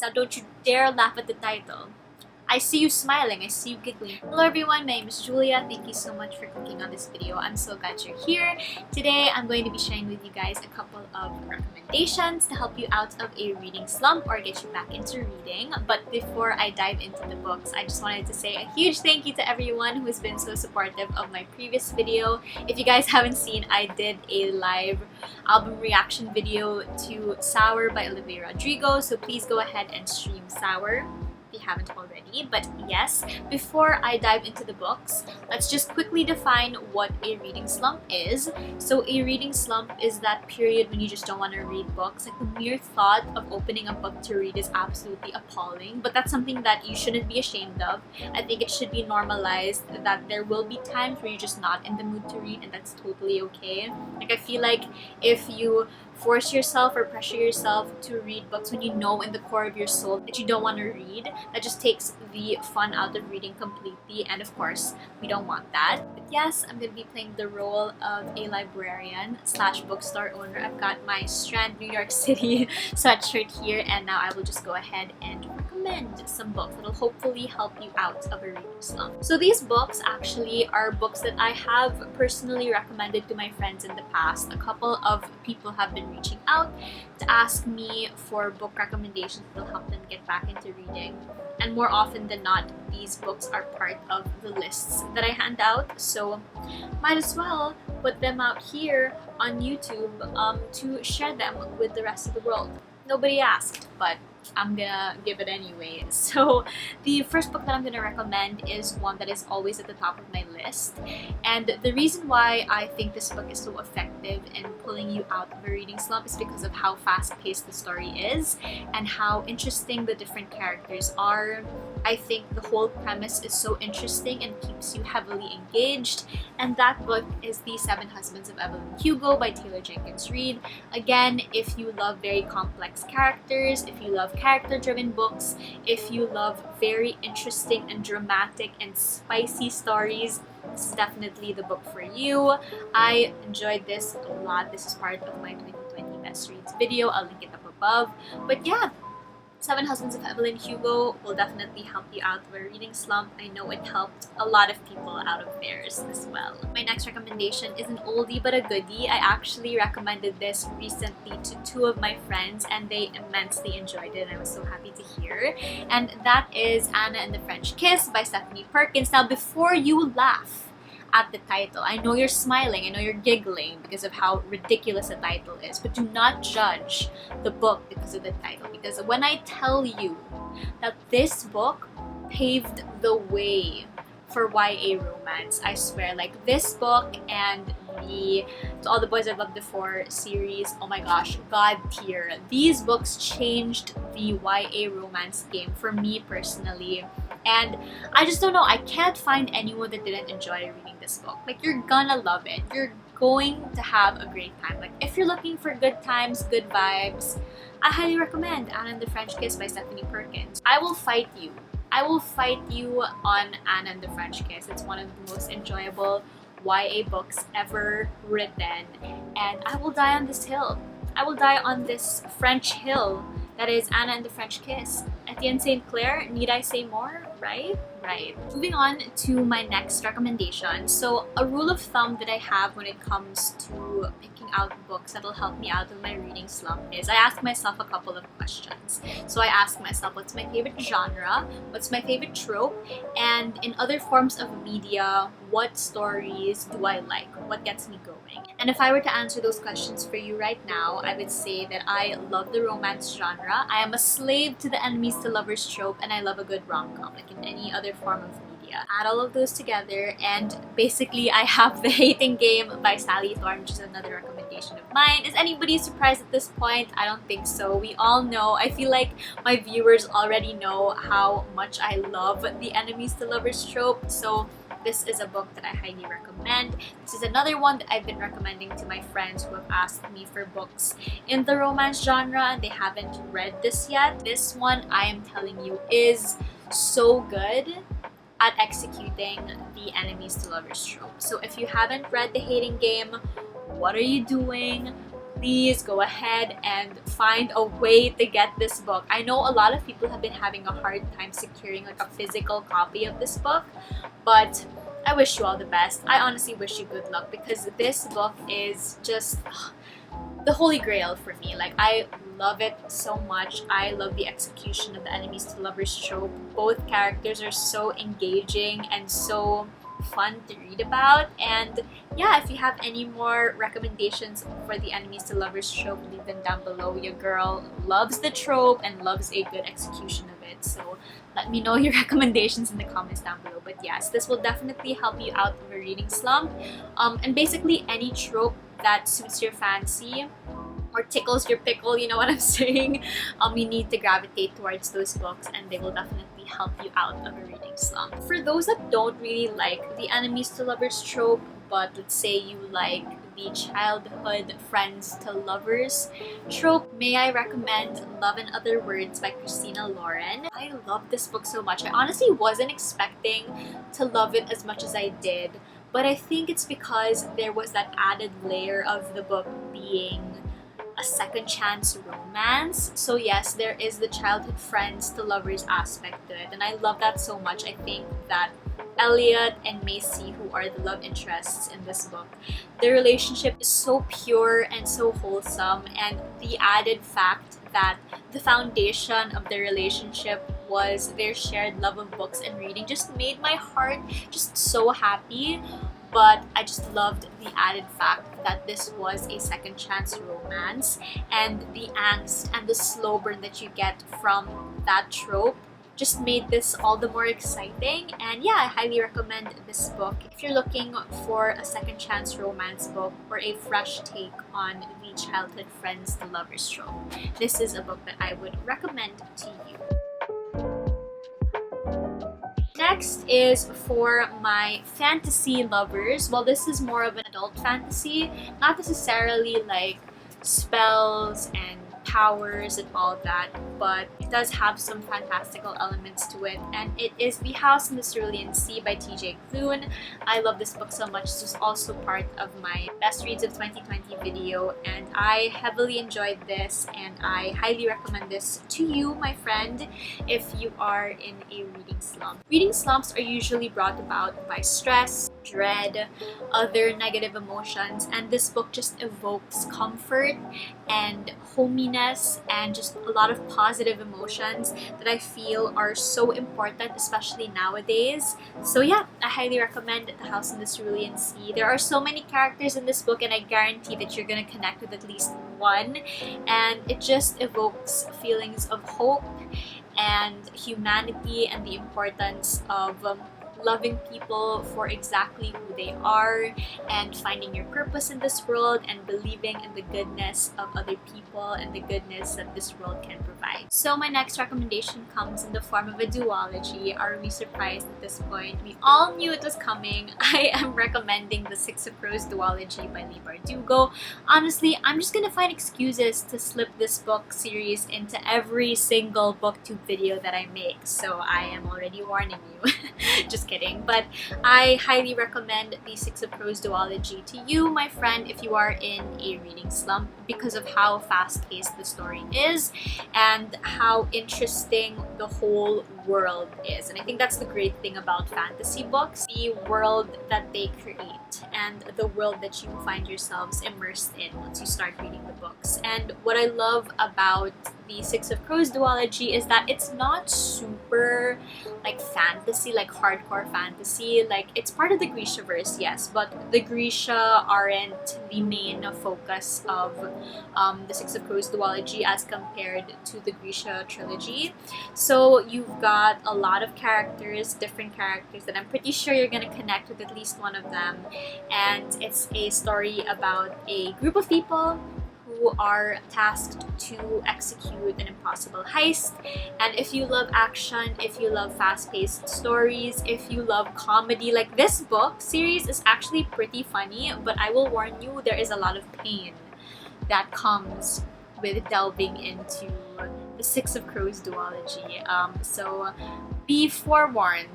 Now don't you dare laugh at the title. I see you smiling, I see you giggling. Hello everyone, my name is Julia. Thank you so much for clicking on this video. I'm so glad you're here. Today, I'm going to be sharing with you guys a couple of recommendations to help you out of a reading slump or get you back into reading. But before I dive into the books, I just wanted to say a huge thank you to everyone who has been so supportive of my previous video. If you guys haven't seen, I did a live album reaction video to Sour by Olivia Rodrigo, so please go ahead and stream Sour if you haven't already. But yes, before I dive into the books, let's just quickly define what a reading slump is. So a reading slump is that period when you just don't want to read books. Like, the mere thought of opening a book to read is absolutely appalling, but that's something that you shouldn't be ashamed of. I think it should be normalized that there will be times where you're just not in the mood to read, and that's totally okay. Like, I feel like if you force yourself or pressure yourself to read books when you know in the core of your soul that you don't want to read, that just takes the fun out of reading completely, and of course we don't want that. But yes, I'm gonna be playing the role of a librarian slash bookstore owner. I've got my Strand New York City sweatshirt here, and now I will just go ahead and recommend some books that'll hopefully help you out of a reading slump. So these books actually are books that I have personally recommended to my friends in the past. A couple of people have been reaching out to ask me for book recommendations that will help them get back into reading, and more often than not, these books are part of the lists that I hand out, so might as well put them out here on YouTube to share them with the rest of the world. Nobody asked, but I'm gonna give it anyway. So the first book that I'm gonna recommend is one that is always at the top of my list, and the reason why I think this book is so effective in pulling you out of a reading slump is because of how fast-paced the story is and how interesting the different characters are. I think the whole premise is so interesting and keeps you heavily engaged, and that book is The 7 Husbands of Evelyn Hugo by Taylor Jenkins Reid. Again, if you love very complex characters, if you love character-driven books, if you love very interesting and dramatic and spicy stories, this is definitely the book for you. I enjoyed this a lot. This is part of my 2020 Best Reads video. I'll link it up above. But yeah, 7 Husbands of Evelyn Hugo will definitely help you out of a reading slump. I know it helped a lot of people out of theirs as well. My next recommendation is an oldie but a goodie. I actually recommended this recently to 2 of my friends, and they immensely enjoyed it, and I was so happy to hear. And that is Anna and the French Kiss by Stephanie Perkins. Now, before you laugh at the title, I know you're smiling, I know you're giggling because of how ridiculous the title is, but do not judge the book because of the title, because when I tell you that this book paved the way for YA romance, I swear, like, this book and the To All the Boys I've Loved Before series, oh my gosh, god tier. These books changed the YA romance game for me personally, and I just don't know, I can't find anyone that didn't enjoy reading this book. Like, you're gonna love it. You're going to have a great time. Like, if you're looking for good times, good vibes, I highly recommend Anna and the French Kiss by Stephanie Perkins. I will fight you. I will fight you on Anna and the French Kiss. It's one of the most enjoyable YA books ever written, and I will die on this hill. I will die on this French hill that is Anna and the French Kiss. Etienne St. Clair, need I say more? Right? Right. Moving on to my next recommendation. So a rule of thumb that I have when it comes to picking out books that'll help me out of my reading slump is I ask myself a couple of questions. So I ask myself, what's my favorite genre? What's my favorite trope? And in other forms of media, what stories do I like? What gets me going? And if I were to answer those questions for you right now, I would say that I love the romance genre. I am a slave to the enemies to lovers trope, and I love a good rom-com, like in any other form of media. Add all of those together, and basically I have The Hating Game by Sally Thorne, which is another recommendation of mine. Is anybody surprised at this point? I don't think so. We all know. I feel like my viewers already know how much I love the enemies to lovers trope, so this is a book that I highly recommend. This is another one that I've been recommending to my friends who have asked me for books in the romance genre and they haven't read this yet. This one, I am telling you, is so good at executing the enemies to lovers trope. So if you haven't read The Hating Game, what are you doing? please go ahead and find a way to get this book. I know a lot of people have been having a hard time securing like a physical copy of this book, but I wish you all the best. I honestly wish you good luck because this book is just the holy grail for me. Like, I love it so much. I love the execution of the enemies to lovers trope. Both characters are so engaging and so fun to read about. And yeah, if you have any more recommendations for the enemies to lovers trope, leave them down below. Your girl loves the trope and loves a good execution of it, so let me know your recommendations in the comments down below. But yes, this will definitely help you out of a reading slump, and basically any trope that suits your fancy or tickles your pickle, you know what I'm saying? You need to gravitate towards those books and they will definitely help you out of a reading slump. For those that don't really like the enemies to lovers trope, but let's say you like the childhood friends to lovers trope, may I recommend Love in Other Words by Christina Lauren. I love this book so much. I honestly wasn't expecting to love it as much as I did, but I think it's because there was that added layer of the book being a second chance romance. So yes, there is the childhood friends to lovers aspect to it, and I love that so much. I think that Elliot and Macy, who are the love interests in this book, their relationship is so pure and so wholesome, and the added fact that the foundation of their relationship was their shared love of books and reading just made my heart just so happy. But I just loved the added fact that this was a second chance romance, and the angst and the slow burn that you get from that trope just made this all the more exciting. And yeah, I highly recommend this book if you're looking for a second chance romance book or a fresh take on the childhood friends to lovers trope. This is a book that I would recommend to you. Next is for my fantasy lovers. Well, this is more of an adult fantasy, not necessarily like spells and powers and all that, but it does have some fantastical elements to it, and it is The House in the Cerulean Sea by TJ Klune. I love this book so much. This is also part of my best reads of 2020 video, and I heavily enjoyed this, and I highly recommend this to you, my friend, if you are in a reading slump. Reading slumps are usually brought about by stress, dread, other negative emotions, and this book just evokes comfort and hominess and just a lot of positive emotions that I feel are so important, especially nowadays. So yeah, I highly recommend The House in the Cerulean Sea. There are so many characters in this book, and I guarantee that you're gonna connect with at least one, and it just evokes feelings of hope and humanity and the importance of loving people for exactly who they are and finding your purpose in this world and believing in the goodness of other people and the goodness that this world can provide. So my next recommendation comes in the form of a duology. Are we surprised at this point? We all knew it was coming. I am recommending the Six of Crows duology by Leigh Bardugo. Honestly, I'm just gonna find excuses to slip this book series into every single booktube video that I make, so I am already warning you. Just kidding, but I highly recommend the Six of Crows duology to you, my friend, if you are in a reading slump, because of how fast-paced the story is and how interesting the whole world is. And I think that's the great thing about fantasy books, the world that they create and the world that you find yourselves immersed in once you start reading the books. And what I love about the Six of Crows duology is that it's not super like fantasy, like hardcore fantasy. Like, it's part of the Grishaverse, yes, but the Grisha aren't the main focus of the Six of Crows duology as compared to the Grisha trilogy. So you've got a lot of characters, different characters, that I'm pretty sure you're gonna connect with at least one of them. And it's a story about a group of people who are tasked to execute an impossible heist. And if you love action, if you love fast-paced stories, if you love comedy, like, this book series is actually pretty funny, but I will warn you, there is a lot of pain that comes with delving into the Six of Crows duology. So be forewarned,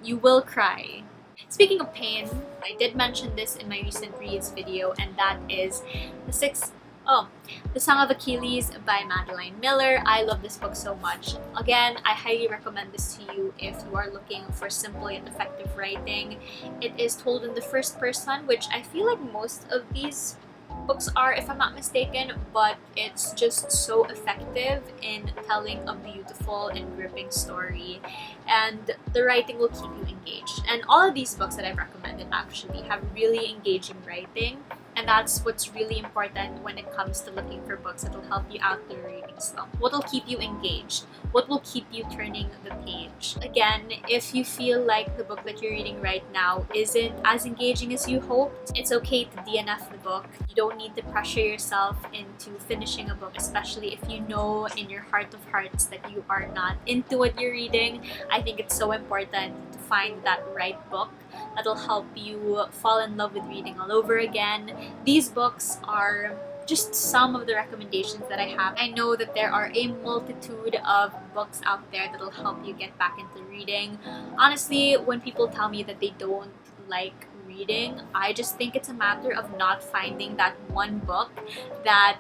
you will cry. Speaking of pain, I did mention this in my recent reads video, and that is the Six Oh, The Song of Achilles by Madeline Miller. I love this book so much. Again, I highly recommend this to you if you are looking for simple yet effective writing. It is told in the first person, which I feel like most of these books are, if I'm not mistaken, but it's just so effective in telling a beautiful and gripping story, and the writing will keep you engaged. And all of these books that I've recommended actually have really engaging writing, and that's what's really important when it comes to looking for books that will help you out the reading slump. What will keep you engaged? What will keep you turning the page? Again, if you feel like the book that you're reading right now isn't as engaging as you hoped, it's okay to DNF the book. You don't need to pressure yourself into finishing a book, especially if you know in your heart of hearts that you are not into what you're reading. I think it's so important to find that right book that'll help you fall in love with reading all over again. These books are just some of the recommendations that I have. I know that there are a multitude of books out there that'll help you get back into reading. Honestly, when people tell me that they don't like reading, I just think it's a matter of not finding that one book that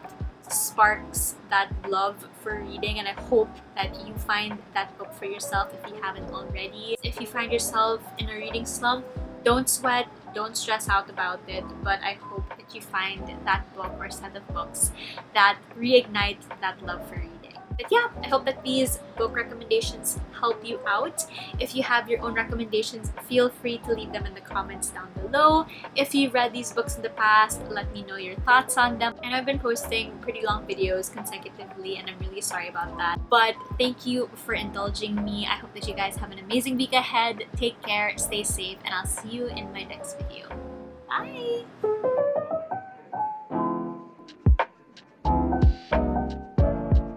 sparks that love for reading, and I hope that you find that book for yourself if you haven't already. If you find yourself in a reading slump, don't sweat, don't stress out about it, but I hope that you find that book or set of books that reignite that love for reading. But yeah, I hope that these book recommendations help you out. If you have your own recommendations, feel free to leave them in the comments down below. If you've read these books in the past, let me know your thoughts on them. And I've been posting pretty long videos consecutively, and I'm really sorry about that. But thank you for indulging me. I hope that you guys have an amazing week ahead. Take care, stay safe, and I'll see you in my next video. Bye!